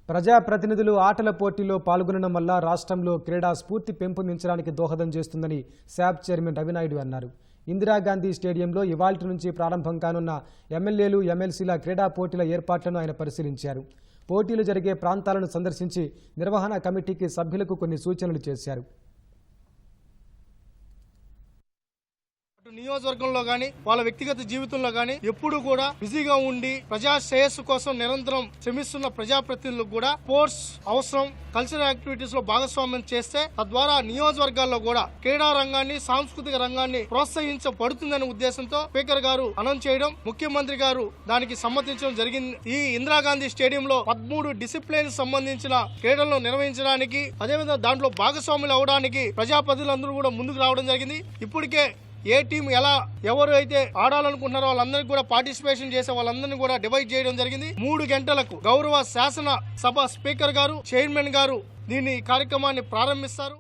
ప్రజాప్రతినిధులు ఆటల పోటీలో పాల్గొనడం వల్ల రాష్ట్రంలో క్రీడా స్ఫూర్తి పెంపొందించడానికి దోహదం చేస్తుందని శాప్ చైర్మన్ రవినాయుడు అన్నారు. ఇందిరాగాంధీ స్టేడియంలో ఇవాల్టి నుంచి ప్రారంభం కానున్న ఎమ్మెల్యేలు ఎమ్మెల్సీల క్రీడా పోటీల ఏర్పాట్లను ఆయన పరిశీలించారు. పోటీలు జరిగే ప్రాంతాలను సందర్శించి నిర్వహణ కమిటీకి సభ్యులకు కొన్ని సూచనలు చేశారు. నియోజకవర్గంలో గాని వాళ్ళ వ్యక్తిగత జీవితంలో గాని ఎప్పుడు కూడా బిజీగా ఉండి ప్రజా శ్రేయస్సు కోసం నిరంతరం శ్రమిస్తున్న ప్రజాప్రతినిధులకు కూడా స్పోర్ట్స్ అవసరం, కల్చరల్ యాక్టివిటీస్ లో భాగస్వామ్యం చేస్తే తద్వారా నియోజకవర్గాల్లో కూడా క్రీడా రంగాన్ని, సాంస్కృతిక రంగాన్ని ప్రోత్సహించబడుతుందనే ఉద్దేశంతో స్పీకర్ గారు అనౌన్స్ చేయడం, ముఖ్యమంత్రి గారు దానికి సమ్మతించడం జరిగింది. ఈ ఇందిరాగాంధీ స్టేడియంలో 13 డిసిప్లిన్ సంబంధించిన క్రీడలను నిర్వహించడానికి, అదేవిధంగా దాంట్లో భాగస్వాములు అవడానికి ప్రజాప్రతినిధులందరూ కూడా ముందుకు రావడం జరిగింది. ఇప్పటికే ఏ టీం ఎవరు అయితే ఆడాలనుకుంటున్నారో వాళ్ళందరికీ కూడా పార్టిసిపేషన్ చేసే వాళ్ళందరినీ కూడా డివైడ్ చేయడం జరిగింది. 3 గంటలకు గౌరవ శాసన సభ స్పీకర్ గారు, చైర్మన్ గారు దీని కార్యక్రమాన్ని ప్రారంభిస్తారు.